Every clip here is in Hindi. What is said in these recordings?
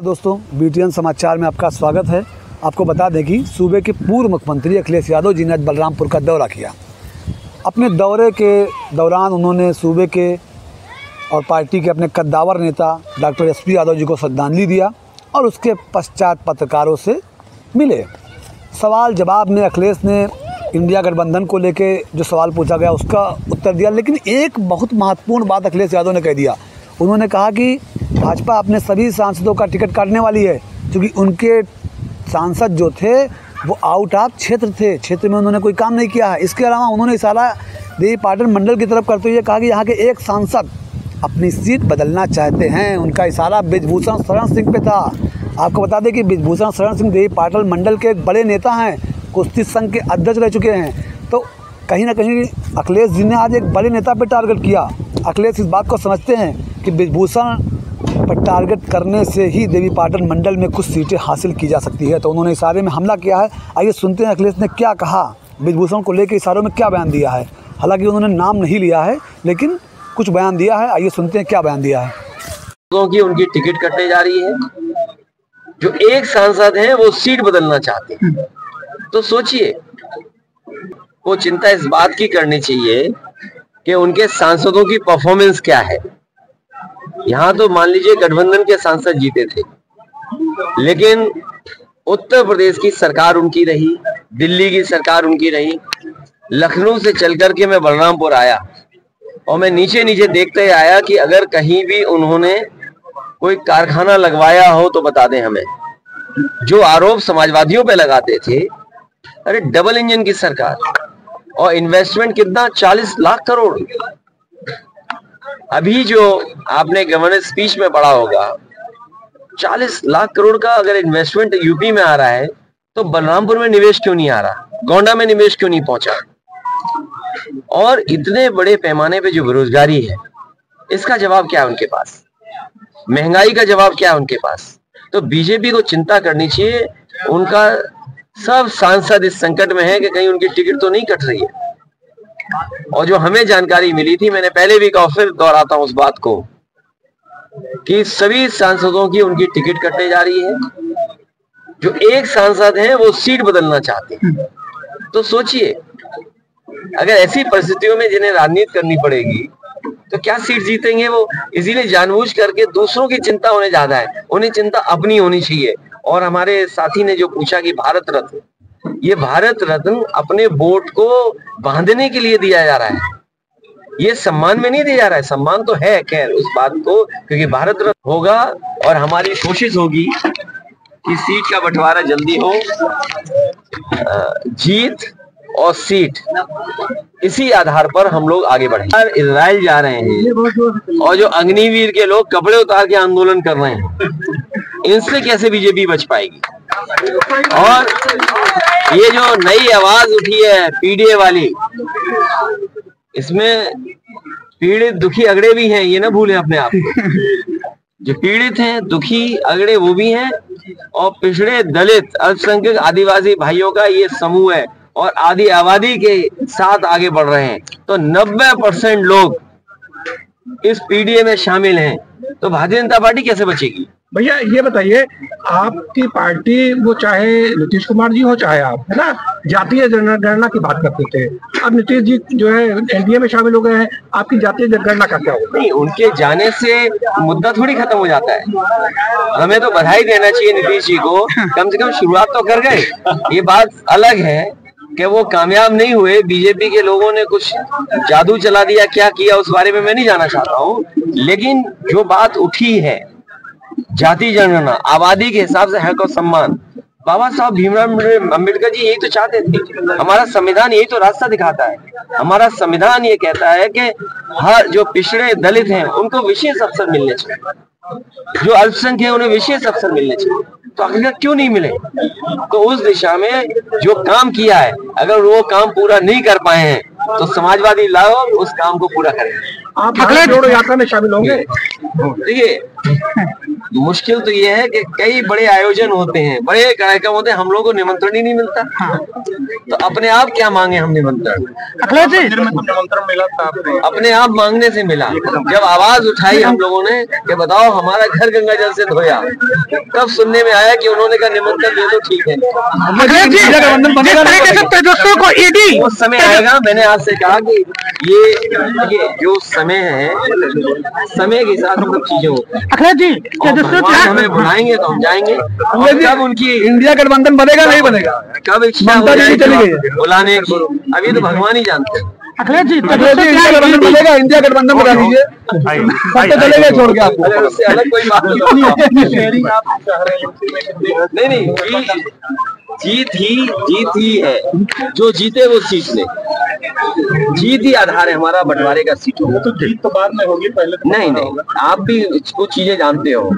दोस्तों, BTN समाचार में आपका स्वागत है। आपको बता दें कि सूबे के पूर्व मुख्यमंत्री अखिलेश यादव जी ने आज बलरामपुर का दौरा किया। अपने दौरे के दौरान उन्होंने सूबे के और पार्टी के अपने कद्दावर नेता डॉक्टर SP यादव जी को श्रद्धांजलि दिया और उसके पश्चात पत्रकारों से मिले। सवाल जवाब में अखिलेश ने इंडिया गठबंधन को लेके जो सवाल पूछा गया उसका उत्तर दिया, लेकिन एक बहुत महत्वपूर्ण बात अखिलेश यादव ने कह दिया। उन्होंने कहा कि भाजपा अपने सभी सांसदों का टिकट काटने वाली है, क्योंकि उनके सांसद जो थे वो आउट ऑफ क्षेत्र में उन्होंने कोई काम नहीं किया है। इसके अलावा उन्होंने इशारा देवीपाटन मंडल की तरफ करते हुए कहा कि यहाँ के एक सांसद अपनी सीट बदलना चाहते हैं। उनका इशारा बृजभूषण शरण सिंह पे था। आपको बता दें कि बृजभूषण शरण सिंह देवीपाटन मंडल के एक बड़े नेता हैं, कुश्ती संघ के अध्यक्ष रह चुके हैं। तो कहीं ना कहीं अखिलेश जी ने आज एक बड़े नेता पर टारगेट किया। अखिलेश इस बात को समझते हैं कि बृजभूषण पर टारगेट करने से ही देवीपाटन मंडल में कुछ सीटें हासिल की जा सकती है, तो उन्होंने इशारे में हमला किया है। आइए सुनते हैं अखिलेश ने क्या कहा, बृजभूषण को लेकर इशारों में क्या बयान दिया है। हालांकि उन्होंने नाम नहीं लिया है, लेकिन कुछ बयान दिया है। आइए सुनते हैं क्या बयान दिया है। की उनकी टिकट कटने जा रही है। जो एक सांसद हैं वो सीट बदलना चाहते हैं, तो सोचिए वो चिंता इस बात की करनी चाहिए कि उनके सांसदों की परफॉर्मेंस क्या है। यहाँ तो मान लीजिए गठबंधन के सांसद जीते थे, लेकिन उत्तर प्रदेश की सरकार उनकी रही, दिल्ली की सरकार उनकी रही। लखनऊ से चल करके मैं बलरामपुर आया और मैं नीचे नीचे देखते ही आया कि अगर कहीं भी उन्होंने कोई कारखाना लगवाया हो तो बता दें हमें। जो आरोप समाजवादियों पे लगाते थे, अरे डबल इंजन की सरकार और इन्वेस्टमेंट कितना, 40 लाख करोड़। अभी जो आपने गवर्नर स्पीच में पढ़ा होगा, 40 लाख करोड़ का अगर इन्वेस्टमेंट यूपी में आ रहा है तो बलरामपुर में निवेश क्यों नहीं आ रहा, गोंडा में निवेश क्यों नहीं पहुंचा। और इतने बड़े पैमाने पे जो बेरोजगारी है, इसका जवाब क्या है उनके पास, महंगाई का जवाब क्या है उनके पास। तो बीजेपी को चिंता करनी चाहिए। उनका सब सांसद इस संकट में है कि कहीं उनकी टिकट तो नहीं कट रही है। और जो हमें जानकारी मिली थी, मैंने पहले भी कहा, फिर दोहराता हूं उस बात को, कि सभी सांसदों की उनकी टिकट कटने जा रही है। जो एक सांसद हैं वो सीट बदलना चाहते हैं। तो सोचिए अगर ऐसी परिस्थितियों में जिन्हें राजनीति करनी पड़ेगी तो क्या सीट जीतेंगे वो। इसीलिए जानबूझ करके दूसरों की चिंता उन्हें ज्यादा है, उन्हें चिंता अपनी होनी चाहिए। और हमारे साथी ने जो पूछा कि भारत रत्न, ये भारत रत्न अपने वोट को बांधने के लिए दिया जा रहा है, ये सम्मान में नहीं दिया जा रहा है। सम्मान तो है खैर उस बात को, क्योंकि भारत रत्न होगा और हमारी कोशिश होगी कि सीट का बंटवारा जल्दी हो। जीत और सीट, इसी आधार पर हम लोग आगे बढ़े। इजराइल जा रहे हैं और जो अग्निवीर के लोग कपड़े उतार के आंदोलन कर रहे हैं, इनसे कैसे बीजेपी बच पाएगी। और ये जो नई आवाज उठी है पीडीए वाली, इसमें पीड़ित दुखी अगड़े भी हैं, ये ना भूलें अपने आप को। जो पीड़ित हैं, दुखी अगड़े वो भी हैं, और पिछड़े दलित अल्पसंख्यक आदिवासी भाइयों का ये समूह है और आदि आबादी के साथ आगे बढ़ रहे हैं। तो 90% लोग इस पीडीए में शामिल हैं, तो भारतीय जनता पार्टी कैसे बचेगी। भैया ये बताइए, आपकी पार्टी, वो चाहे नीतीश कुमार जी हो चाहे आप, है ना, जातीय जनगणना की बात करते थे। अब नीतीश जी जो है एनडीए में शामिल हो गए हैं, आपकी जातीय जनगणना का क्या होगा। नहीं, उनके जाने से मुद्दा थोड़ी खत्म हो जाता है। हमें तो बधाई देना चाहिए नीतीश जी को, कम से कम शुरुआत तो कर गए। ये बात अलग है कि वो कामयाब नहीं हुए, बीजेपी के लोगों ने कुछ जादू चला दिया, क्या किया उस बारे में मैं नहीं जाना चाहता हूँ। लेकिन जो बात उठी है, जाति जनगणना, आबादी के हिसाब से हक और सम्मान, बाबा साहब भीमराव अम्बेडकर जी यही तो चाहते थे। हमारा संविधान यही तो रास्ता दिखाता है। हमारा संविधान ये कहता है कि हर जो पिछड़े दलित हैं उनको विशेष अवसर मिलने चाहिए, जो अल्पसंख्यक हैं उन्हें विशेष अवसर मिलने चाहिए। तो आखिर क्यों नहीं मिले। तो उस दिशा में जो काम किया है, अगर वो काम पूरा नहीं कर पाए हैं तो समाजवादी लाओ उस काम को पूरा करें। आप भारत जोड़ो यात्रा में शामिल होंगे। देखिए मुश्किल तो ये है कि कई बड़े आयोजन होते हैं, बड़े कार्यक्रम होते हैं, हम लोगों को निमंत्रण ही नहीं मिलता। तो अपने आप क्या मांगे हम निमंत्रण? अखिलेश जी निमंत्रण मिला था आपने? अपने आप मांगने से मिला। जब आवाज उठाई हम लोगों ने कि बताओ हमारा घर गंगा जल से धोया, तब सुनने में आया कि उन्होंने कहा निमंत्रण दे दो, ठीक है। तेजस्वी को ईडी उस समय आएगा। मैंने आपसे कहा कि ये जो समय है, समय के साथ सब चीजें होती हैं। अखिलेश जी भगवान हमें बुलाएंगे तो हम जाएंगे। कब उनकी इंडिया गठबंधन बनेगा नहीं बनेगा, कब इच्छा हो जाएगी बुलाने की, अभी तो भगवान ही जानते हैं। अखिलेश जी इंडिया गठबंधन बनेगा, इंडिया गठबंधन बना दीजिए, सब तो चलेगा छोड़ के आपको। उससे अलग कोई बात नहीं। जीत ही है, जो जीते वो सीट ले। जीत ही आधार है हमारा बंटवारे का सीट होगा। तो जीत तो बाद में होगी, पहले तो नहीं, आप भी कुछ चीजें जानते हो।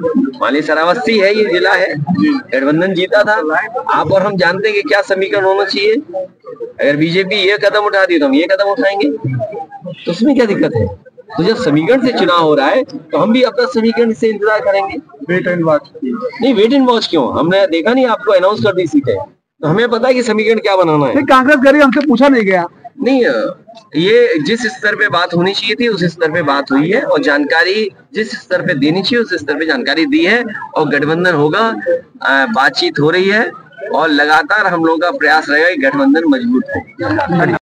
माली श्रावस्ती है, ये जिला है, गठबंधन जीता था। आप और हम जानते हैं कि क्या समीकरण होना चाहिए। अगर बीजेपी ये कदम उठा दी तो हम ये कदम उठाएंगे, तो उसमें क्या दिक्कत है? तो जब समीकरण से चुनाव हो रहा है तो हम भी अपना समीकरण से इंतजार करेंगे। वेट एंड वॉच नहीं, वेट एंड वॉच क्यों? हमने देखा नहीं, आपको अनाउंस कर दी सीटें, तो हमें पता है कि समीकरण क्या बनाना है। कांग्रेस करी, हमसे पूछा नहीं गया। नहीं, ये जिस स्तर पे बात होनी चाहिए थी उस स्तर पे बात हुई है, और जानकारी जिस स्तर पे देनी चाहिए उस स्तर पे जानकारी दी है, और गठबंधन होगा, बातचीत हो रही है, और लगातार हम लोगों का प्रयास रहेगा कि गठबंधन मजबूत हो।